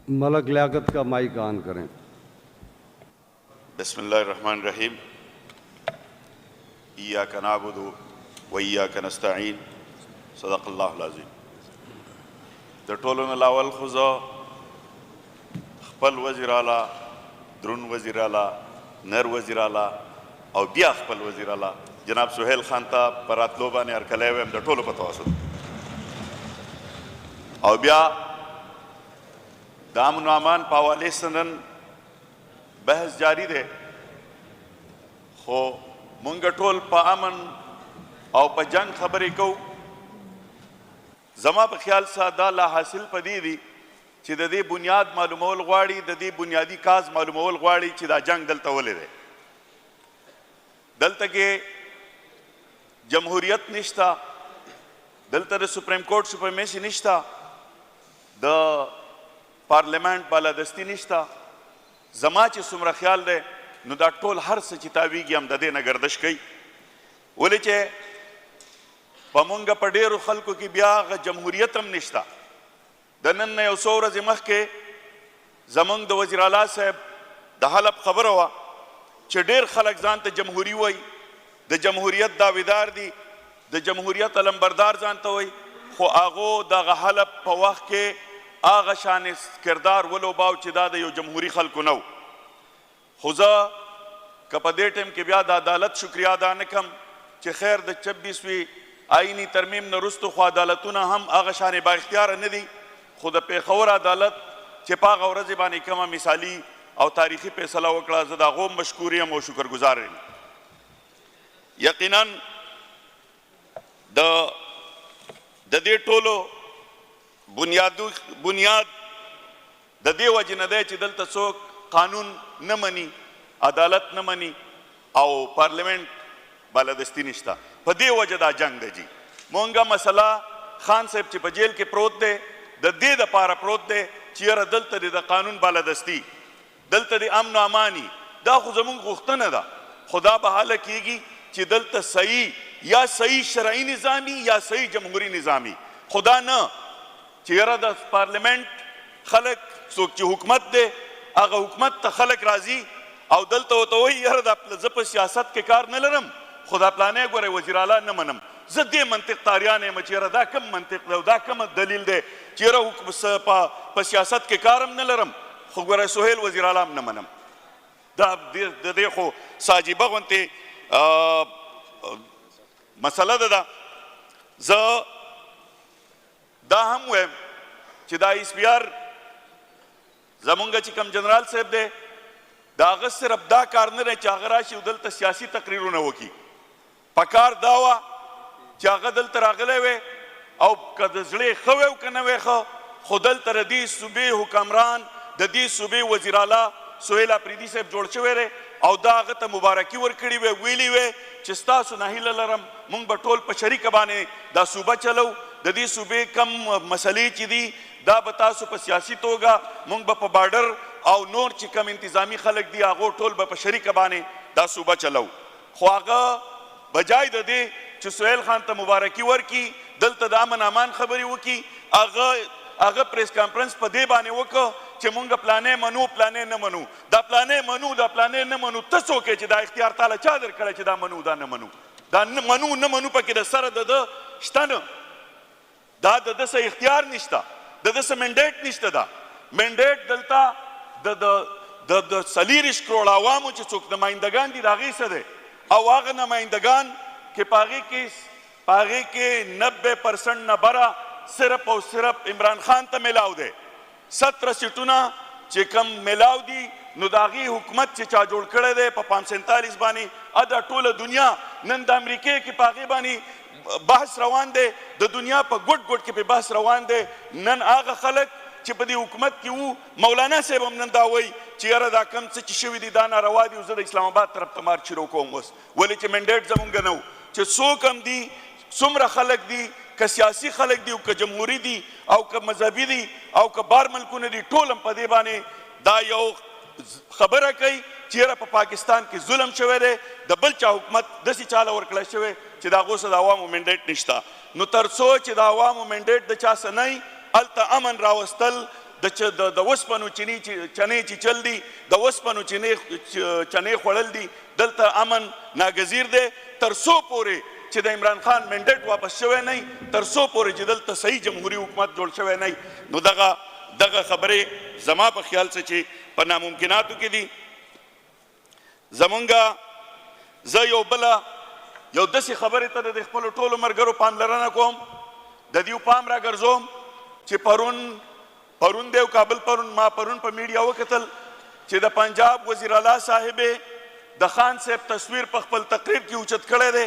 मलक लियाकत का mic on करें। बिस्मिल्लाहिर्रहमानिर्रहीम। इय्याका नअबुदु व इय्याका नस्तईन। सदक़ल्लाहुल अज़ीम। द टोलो न लावल खुज़ो खपल वज़ीर आला, द्रुन वज़ीर आला, नर वज़ीर आला और बिया खपल वज़ीर आला जनाब सुहेल खान ता परातलो बाने हरकले वेम द टोलो पतो असद और बिया दाम नामान पावाले सनन बहस जारी दे हो मुंग टोल पा अमन और पा जंग खबरी को जमा पे ख्याल सा दा ला हासिल पदी दी ची दी बुनियाद मालूमोल गवाड़ी दी बुनियादी काज मालूमोल गवाड़ी ची दा जंग दलता वले दे दलता के जमहूरियत निश्ता दलता दे सुप्रीम कोर्ट सुप्रीमेसी निश्ता द पार्लियामेंट बालादस्ती निश्ता जमा ची सुमरा ख्याल दे नु दा टोल हर से चितावीगी हम ददे न गर्दश कई वोले चे पमुंगा पडेरु खल्को की ब्याग जमहूरियत हम निश्ता दनन ने उसोर जिमख के जमंग द वज़ीर आला साहब द हलब खबर हुआ चे डेर खलक जानते जमहूरी हुई द जमहूरियत दावेदार दी द जमहूरियत अलंबरदार जानता हुई खो आगो द हलब पवाख के आगा शान किरदार वलो बाव चिदा दे यो जमहूरी खल्को नौ खुजा कपदे टेम के ब्याद अदालत शुक्रिया अदा नकम चे खैर द 26वीं आईनी तरमीम न रुस्तु खो अदालतुना हम आगा शान बाइख्तियार न दी खुद पे खौर अदालत चे पाग और ज़बानी कमा मिसाली और तारीखी फैसला वकड़ा ज़दा गो मशकूरी हम शुक्रगुजार हैं यकीनन द दे टोलो बुनियाद द दे वजह न दे चिदल तसोक कानून न मनी अदालत न मनी और पार्लियामेंट बालादस्ती निश्ता पदे वजह दा जंग दे जी मोंगा मसला खान साहब चे जेल के प्रोत दे द पारा प्रोत दे चियर दलत दे द कानून बालादस्ती दलत दे अमन अमानी दा खुजमुन गुख्तन दा खुदा बहाल कीगी ची दलत सही या सही शरई निज़ामी या सही जमहूरी निज़ामी खुदा न चियर द पार्लियामेंट खलक सोक ची हुकूमत दे आगा हुकूमत त खलक राजी और दलत हो तो वही यार जप सियासत के कार न लरम खुदा प्लाने गोरे वज़ीर आला न मनम जदे मंतिक तारियाने मचेरा दा कम मंतिक दा कम दलील दे चेरा हुकूमत सियासत के कारम न लरम खुगोरे सुहेल वज़ीर आला न मनम दा देखो साजिबा वंते मसला दा ज दा हम वे चिदा इस्बियार जमुंगा चिकम जनरल साहब दे दागत से रब्दा कारने रहे चागराशी उदल त सियासी तकरीरों न होगी पकार दावा चागदल तरागले वे और कदजले खवे कनवे ख खुदल तरदी सुबे हुक्मरान ददी सुबे वज़ीर आला सुहेल अफरीदी साहब जोड़ चवे रे और दागत मुबारकी वरकड़ी वे वीली वे चिस्ता सुनाहिल लरम मुंग बटोल पशरी कबाने दा सूबा चलो ददी सुबे कम मसले चिदी दा बता सुप सियासी तोगा मुंग बप बॉर्डर और नोर चिकम इंतजामी खलक दिया आगो टोल बप शरी कबाने दा सूबा चलो ख्वागा बजाय दे च सुहेल खान त मुबारकी वर की दल तदामन अमान खबरी वो की आगा प्रेस कॉन्फ्रेंस पदे बाने वो को चे मुंगा प्लाने मनु प्लाने न मनु दा प्लाने न मनु तसो के चे दा इख्तियार ताला चादर करे चे दा मनु दा न मनु पके दा सर द शतन दा से इख्तियार निश्ता द से मैंडेट निश्ता दा मैंडेट दलता द सलीरिश करोड़ आवामो चे चुक नुमाइंदगान दी दागी से दे आवाग नुमाइंदगान के पागे के 90% न बरा सिर्फ और सिर्फ इमरान खान त मिलाव दे 17 सीटुना चे कम मिलाव दी नुदागी हुकूमत चे चा जोड़ करे दे 547 बानी अदा टोल दुनिया नंद अमेरिके की पागे बानी बहस रवान दे द दुनिया पर गुट के पे बहस रवान दे नन आगा खलक चिपदी हुकूमत की वो मौलाना से हम नंदा वही चियरा दा कम से चिशवी दी दाना रवा दी उजर इस्लामाबाद तरफ तमार चिरो को उमस वली चे मैंडेट जमुंगा नौ चे सो कम दी सुमरा खलक दी का सियासी खलक दी का जमहूरी दी और का मजहबी दी और का बार मलकू ने दी टोलम पदे बाने दा यो खबर कई चियरा पर पाकिस्तान की जुल्म शवेरे दबल चा हुकूमत दसी चाला और क्लश शवे चिदागो से दावा मैंडेट निश्ता नु तरसो चिदावा मैंडेट द चा सनई अल्ता अमन रावस्तल د وسپنو چنې چې چل دي د وسپنو چنې خوړل دي دلته امن ناګزیر دی تر څو پورې چې د عمران خان منډیټ واپس شوی نه تر څو پورې چې دلته صحیح جمهوري حکومت جوړ شوی نه نو دغه خبرې زما په خیال څه چې په ناممکناتو کې دي زمونږ زه یو داسې خبرې ته د خپلو ټولو ملګرو پاملرنه کوم د دیو پام را ګرځوم چې پرون دی او کابل ما پرون په میډیا وکتل چې د پنجاب وزیر اعلی صاحب د خان صاحب تصویر په خپل تقریر کې اوچت کړی دی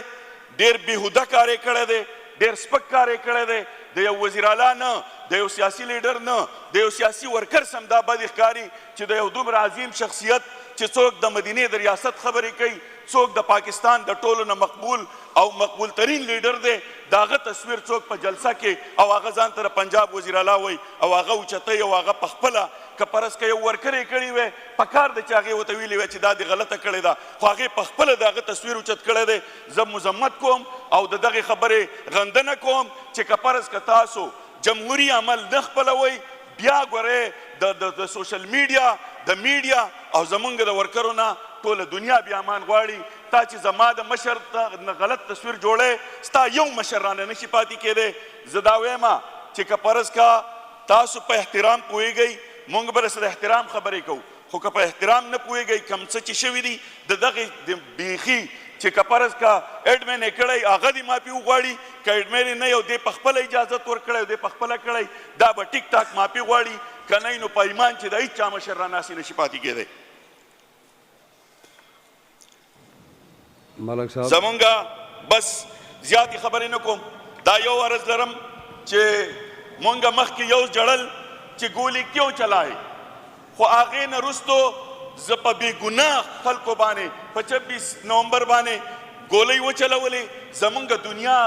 ډېر بېهوده کار یې کړی دی ډېر سپک کار یې کړی دی د یو وزیر اعلی نه د یو سیاسي لیډر نه د یو سیاسي ورکر سم دا بد ښکاري چې د یو دومره عظیم شخصیت چې څوک د مدینې د ریاست خبرې کوي څوک د پاکستان د ټولو نه مقبول او مقبول ترین لیډر دی د هغه تصویر څوک په جلسه کې او هغه ځان ته د پنجاب وزیر اعلی وایي او هغه اوچتوي او هغه پخپله که فرض که یو ورکر یې کړی وی پکار دی چې هغې ورته ویلي وی چې دا دې غلطه کړې ده خو هغې پخپله د هغه تصویر اوچت کړی دی زه مذمت کوم او د دغې خبرې غندنه کوم چې که فرض که تاسو جمهوري عمل نه خپلوئ بیا ګورئ د سوشل میډیا او زمونږ د ورکرو نه ټوله دنیا بیا امان غواړي تا چې زما د مشر غلط تصویر جوړی ستا یو مشر رانه نشي پاتې کېدی زه دا وایم چې که فرض کا تاسو په احترام پوهیږئ مونږ به سره احترام خبرې کوو خو که په احترام نه پوهیږئ کم څه چې شوي دي د دغې بیخي چې که فرض کا اډمن یې کړی هغه دې معافي وغواړي که اډمن یې نه یو دی پخپله اجازت ورکړی او دی پخپله کړی دا به ټیک ټاک معافي غواړي که نه نو په ایمان چې د هېڅ چا مشر راناسي نشي پاتې کېدی ملک صاحب زمونږ بس زیاتې خبرې نه کوم دا یو عرض لرم چې مونږ مخکې یو جړل چې ګولې کیوں چلای خو هغې نه وروستو زه په بېګناه خلکو باندې په 26 نومبر باندې ګولۍ وچلولې زمونږ دنیا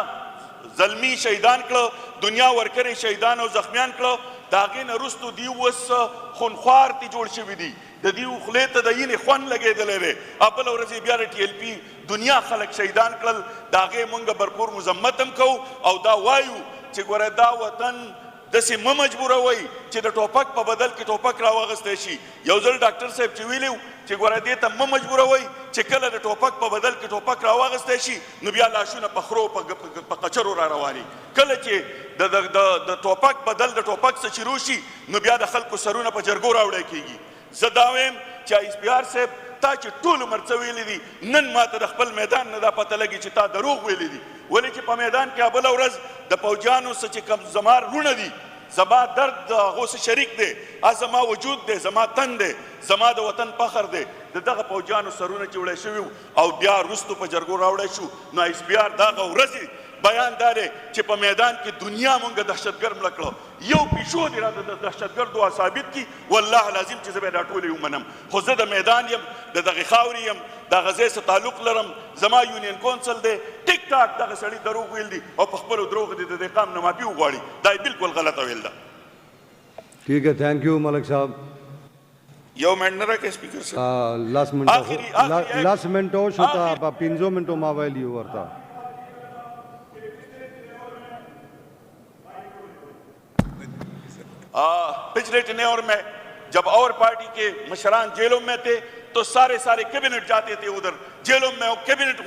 زلمي شهیدان کړه دنیا ورکرې شهیدان او زخمیان کړه د هغې نه وروستو دوی اوس خونخوار تې جوړ شوي دي د دوی خولې ته د وینې خوند لګېدلی دی بله ورځ یې بیا د TLP دنیا خلک شهیدان کړل د هغې مونږ برپور مذمت هم کوو او دا وایو چې ګوره دا وطن داسې مه مجبوروئ چې د ټوپک په بدل کې ټوپک راواغستی شي یو ځل ډاکټر صاحب چې ویلي چې ګوره دې ته مه مجبوروئ چې کله د ټوپک په بدل کې ټوپک راواغستی شي نو بیا لاشونه په خرو په قچرو را رواني کله چې د ټوپک بدل د ټوپک څه شروع شي نو بیا د خلکو سرونه په جرګو راوړی کېږي زه دا وایم چې ISPR صاحب تا چې ټول عمر څه ویلي دي نن ماته د خپل میدان نه دا پته لګي چې تا دروغ ویلي دي ولې چې په میدان کې بله ورځ د پوجیانو څه چې کم زما رونه دي زما درد د هغو څه شریک دی زما وجود دی زما تن دی زما د وطن فخر دی د دغه پوجیانو سرونه چې وړی شوي او بیا وروستو په جرګو راوړی شو نو ISPR دغه ورځې بیان دا دی چې په میدان کې دنیا مونږ دهشتګرد مړه کړه یو پیشو دی را د دهشتګردو ثابت کي والله العظیم چې زه به دا ټولې ومنم خو زه د میدان یم د دغې خاورې یم دغه ځای سره تعلق لرم زما یونین کونسل دی ټیک ټاک دغه سړي دروغ ویل دي او په خپلو دروغ دي د دې قام نه معافي وغواړي دا یې بالکل غلطه ویل ده ٹھیک ہے تھینک یو ملک صاحب یو منټ نه راکړئ سپیکر صاحب لاس منټو شو تا 15 منټو ما ویلی ورته पिछले टेन्योर में जब और पार्टी के मशरान जेलों में थे तो सारे कैबिनेट जाते थे उधर जेलों में कैबिनेट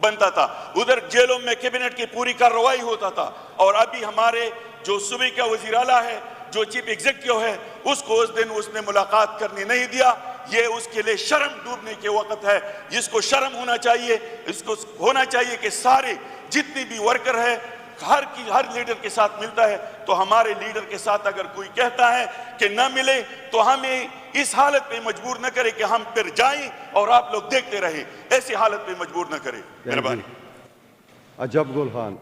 बनता था उधर जेलों में कैबिनेट की पूरी कार्रवाई होता था और अभी हमारे जो सूबे का वजीर आला है जो चीफ एग्जीक्यूटिव है उसको उस दिन उसने मुलाकात करने नहीं दिया ये उसके लिए शर्म डूबने के वक्त है जिसको शर्म होना चाहिए इसको होना चाहिए कि सारे जितने भी वर्कर है हर लीडर के साथ मिलता है तो हमारे लीडर के साथ अगर कोई कहता है कि न मिले तो हमें इस हालत पे मजबूर न करे कि हम फिर जाएं और आप लोग देखते रहे ऐसी हालत पे मजबूर न करें मेहरबानी अजब गुल खान